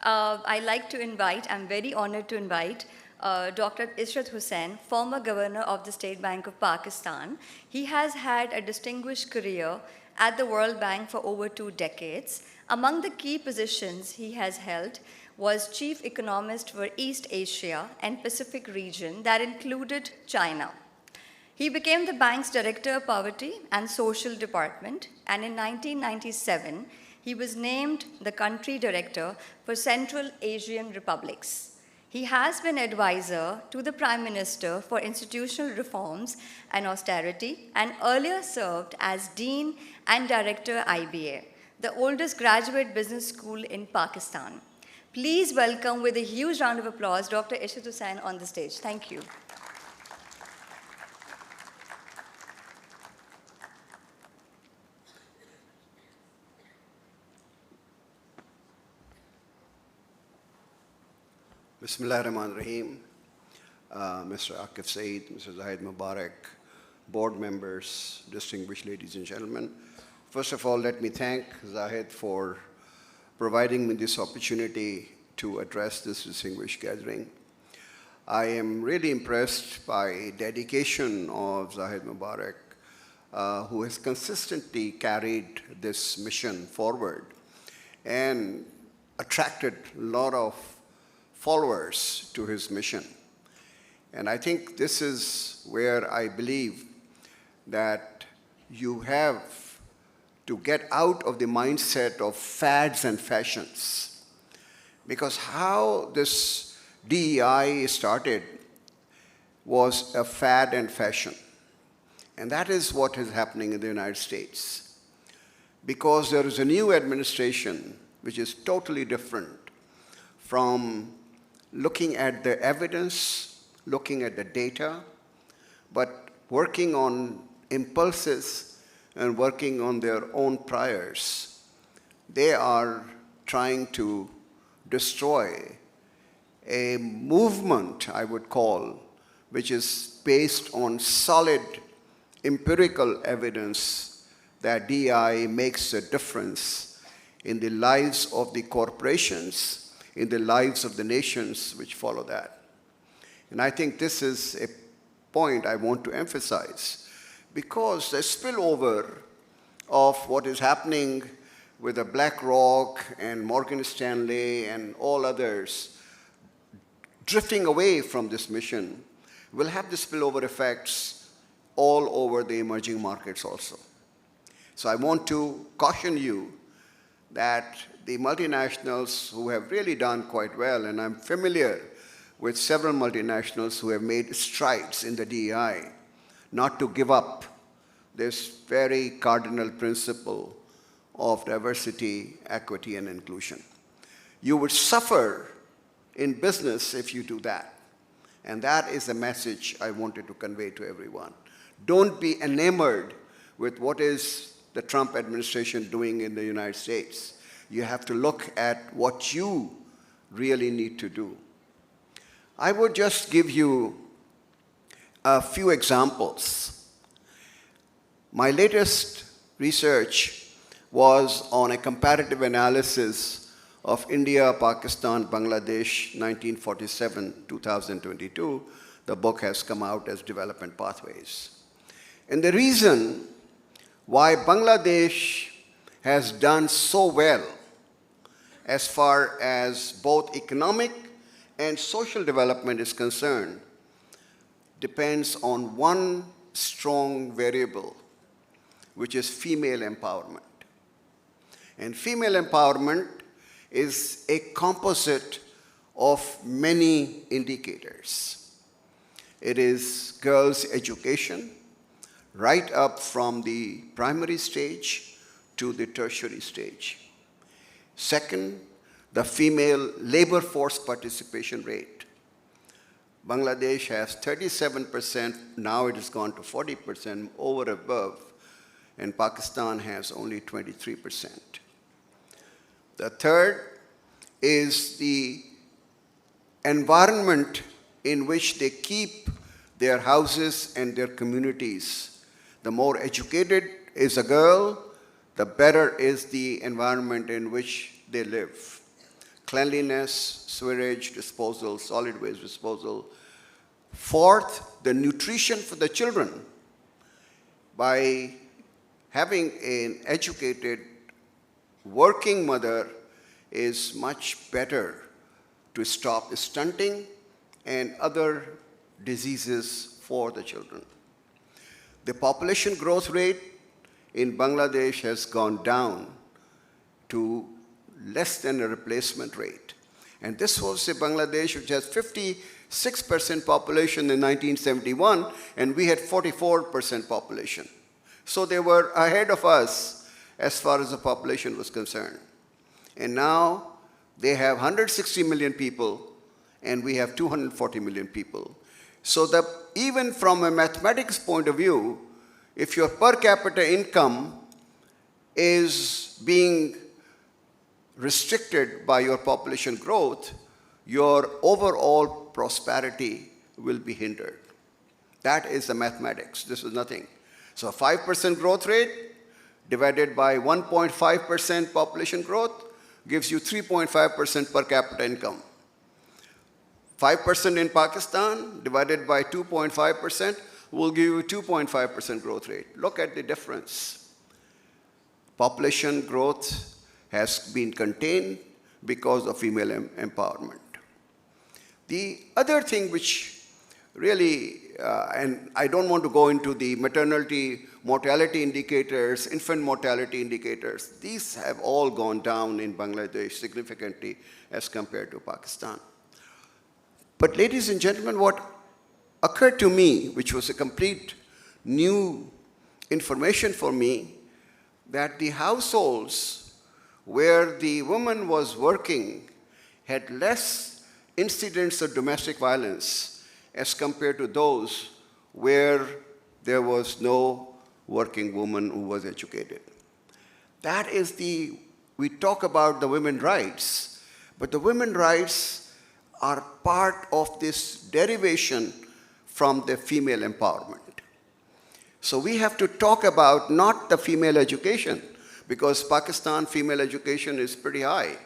I'd like to invite, I'm very honored to invite Dr. Ishrat Hussain, former governor of the State Bank of Pakistan. He has had a distinguished career at the World Bank for over 2 decades. Among the key positions he has held was chief economist for East Asia and Pacific region that included China. He became the bank's Director of Poverty and Social Department, and in 1997, he was named the Country Director for Central Asian Republics. He has been advisor to the Prime Minister for institutional reforms and austerity, and earlier served as Dean and Director IBA, the oldest graduate business school in Pakistan. Please welcome with a huge round of applause Dr. Ishrat Hussain on the stage. Thank you. Bismillah ar-Rahman ar-Rahim, Mr. Akif Saeed, Mr. Zahid Mubarak, board members, distinguished ladies and gentlemen. First of all, let me thank Zahid for providing me this opportunity to address this distinguished gathering. I am really impressed by dedication of Zahid Mubarak, who has consistently carried this mission forward and attracted a lot of followers to his mission. And I think this is where I believe that you have to get out of the mindset of fads and fashions. Because how this DEI started was a fad and fashion. And that is what is happening in the United States. Because there is a new administration which is totally different from looking at the evidence, looking at the data, but working on impulses and working on their own priors. They are trying to destroy a movement, I would call, which is based on solid empirical evidence that DEI makes a difference in the lives of the corporations, in the lives of the nations which follow that. And I think this is a point I want to emphasize, because the spillover of what is happening with the BlackRock and Morgan Stanley and all others drifting away from this mission will have the spillover effects all over the emerging markets also. So I want to caution you that the multinationals who have really done quite well, and I'm familiar with several multinationals who have made strides in the DEI, not to give up this very cardinal principle of diversity, equity, and inclusion. You would suffer in business if you do that. And that is the message I wanted to convey to everyone. Don't be enamored with what is the Trump administration doing in the United States. You have to look at what you really need to do. I would just give you a few examples. My latest research was on a comparative analysis of India, Pakistan, Bangladesh, 1947-2022. The book has come out as Development Pathways. And the reason why Bangladesh has done so well as far as both economic and social development is concerned depends on one strong variable, which is female empowerment. And female empowerment is a composite of many indicators. It is girls' education, right up from the primary stage to the tertiary stage. Second, the female labor force participation rate. Bangladesh has 37%, now it has gone to 40%, over above, and Pakistan has only 23%. The third is the environment in which they keep their houses and their communities. The more educated is a girl, the better is the environment in which they live. cleanliness, sewage disposal, solid waste disposal. Fourth, the nutrition for the children. By having an educated working mother is much better to stop stunting and other diseases for the children. The population growth rate in Bangladesh has gone down to less than a replacement rate. And this was a Bangladesh which has 56% population in 1971, and we had 44% population. So they were ahead of us as far as the population was concerned. And now they have 160 million people, and we have 240 million people. So even from a mathematics point of view, if your per capita income is being restricted by your population growth, your overall prosperity will be hindered. That is the mathematics. This is nothing. So a 5% growth rate divided by 1.5% population growth gives you 3.5% per capita income. 5% in Pakistan divided by 2.5% will give you 2.5% growth rate. Look at the difference. Population growth has been contained because of female empowerment. The other thing which really, and I don't want to go into the maternity mortality indicators, infant mortality indicators, these have all gone down in Bangladesh significantly as compared to Pakistan. But ladies and gentlemen, what occurred to me, which was a complete new information for me, that the households where the woman was working had less incidents of domestic violence as compared to those where there was no working woman who was educated. That is we talk about the women's rights, but the women's rights are part of this derivation from the female empowerment. So we have to talk about not the female education, because Pakistan female education is pretty high.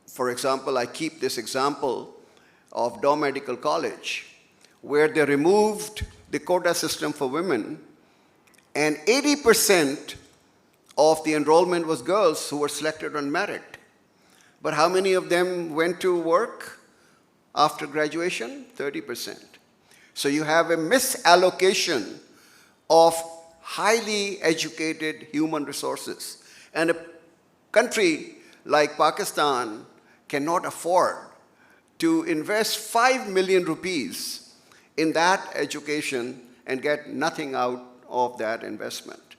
For example, I keep this example of Dow Medical College, where they removed the quota system for women, and 80% of the enrollment was girls who were selected on merit. But how many of them went to work after graduation? 30%. So you have a misallocation of highly educated human resources. And a country like Pakistan cannot afford to invest 5 million rupees in that education and get nothing out of that investment.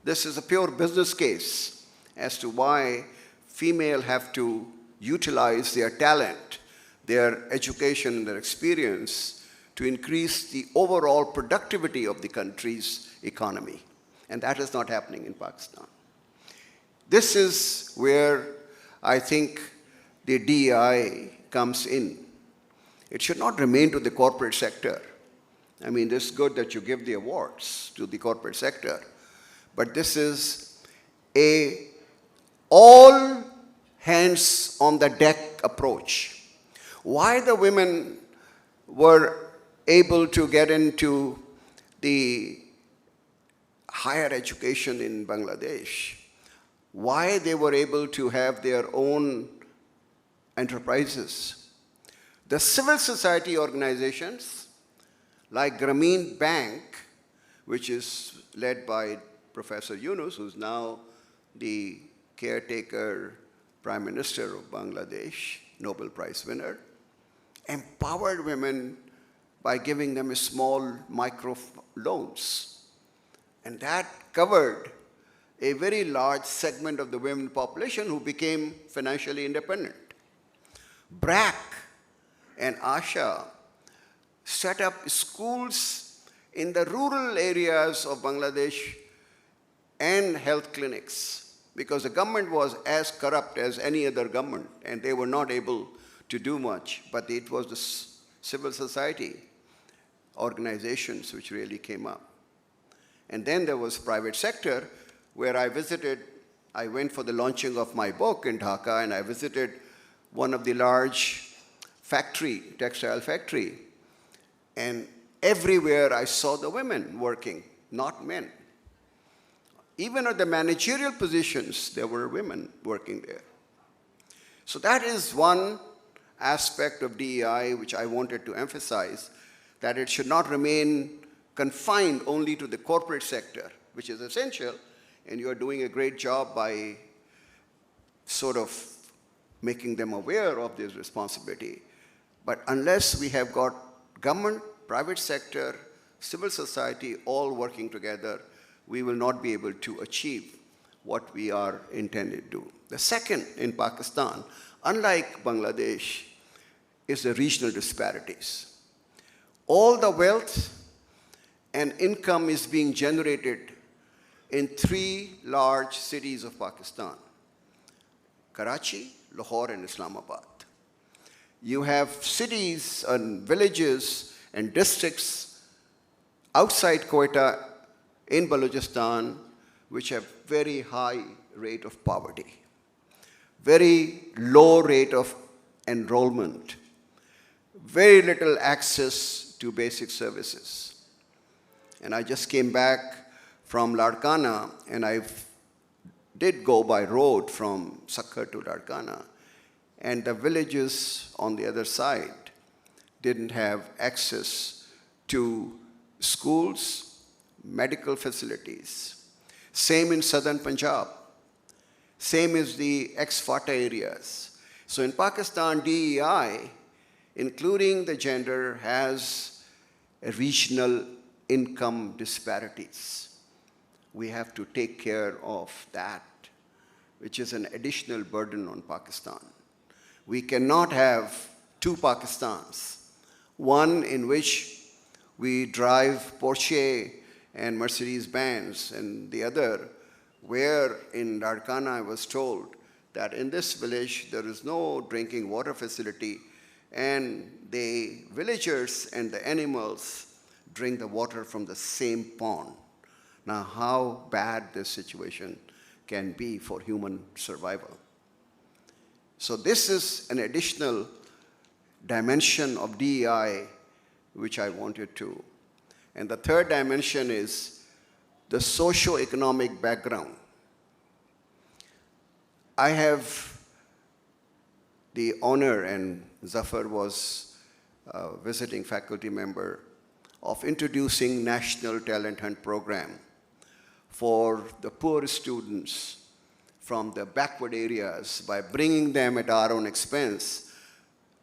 This is a pure business case as to why female have to utilize their talent, their education, and their experience to increase the overall productivity of the country's economy. And that is not happening in Pakistan. This is where I think the DEI comes in. It should not remain to the corporate sector. I mean, it's good that you give the awards to the corporate sector, but this is a all hands on the deck approach. Why the women were able to get into the higher education in Bangladesh, why they were able to have their own enterprises. The civil society organizations like Grameen Bank, which is led by Professor Yunus, who's now the caretaker Prime Minister of Bangladesh, Nobel Prize winner, empowered women by giving them small micro loans. And that covered a very large segment of the women population who became financially independent. BRAC and ASHA set up schools in the rural areas of Bangladesh and health clinics, because the government was as corrupt as any other government, and they were not able to do much. But it was the civil society organizations which really came up. And then there was private sector, where I visited I went for the launching of my book in Dhaka, and I visited one of the large textile factory, and everywhere I saw the women working, not men. Even at the managerial positions, there were women working there. So that is one aspect of DEI which I wanted to emphasize, that it should not remain confined only to the corporate sector, which is essential, and you are doing a great job by sort of making them aware of this responsibility. But unless we have got government, private sector, civil society all working together, we will not be able to achieve what we are intended to do. The second in Pakistan, unlike Bangladesh, is the regional disparities. All the wealth and income is being generated in 3 large cities of Pakistan: Karachi, Lahore, and Islamabad. You have cities and villages and districts outside Quetta in Balochistan which have very high rate of poverty, very low rate of enrollment, very little access to basic services. And I just came back from Larkana, and I did go by road from Sakkar to Larkana, and the villages on the other side didn't have access to schools, medical facilities. Same in southern Punjab. Same as the ex-FATA areas. So in Pakistan, DEI, including the gender, has a regional income disparities. We have to take care of that, which is an additional burden on Pakistan. We cannot have 2 Pakistans, one in which we drive Porsche and Mercedes-Benz, and the other where in Larkana I was told that in this village there is no drinking water facility, and the villagers and the animals drink the water from the same pond. Now, how bad this situation can be for human survival. So this is an additional dimension of DEI which I wanted to. And the third dimension is the socio-economic background. I have the honor, and Zafar was a visiting faculty member, of introducing National Talent Hunt Program for the poor students from the backward areas by bringing them at our own expense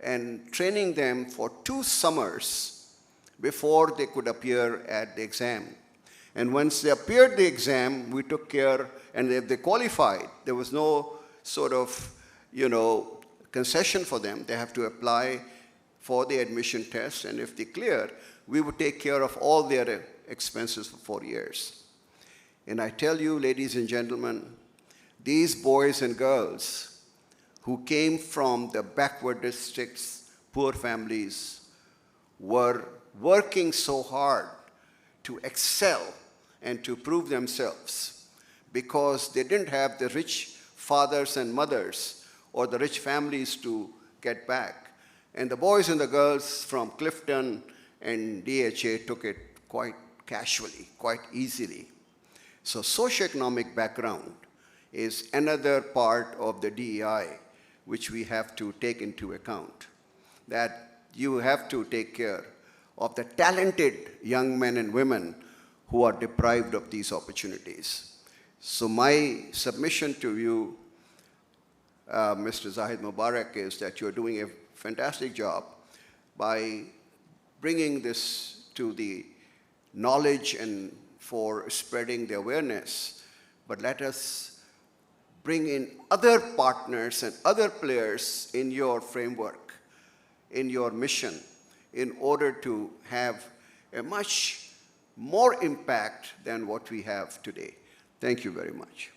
and training them for 2 summers before they could appear at the exam. And once they appeared the exam, we took care, and if they qualified, there was no sort of, concession for them. They have to apply for the admission test, and if they clear, we would take care of all their expenses for 4 years. And I tell you, ladies and gentlemen, these boys and girls who came from the backward districts, poor families, were working so hard to excel and to prove themselves because they didn't have the rich fathers and mothers or the rich families to get back. And the boys and the girls from Clifton and DHA took it quite casually, quite easily. So socioeconomic background is another part of the DEI which we have to take into account, that you have to take care of the talented young men and women who are deprived of these opportunities. So my submission to you, Mr. Zahid Mubarak, is that you're doing a fantastic job by bringing this to the knowledge and for spreading the awareness. But let us bring in other partners and other players in your framework, in your mission, in order to have a much more impact than what we have today. Thank you very much.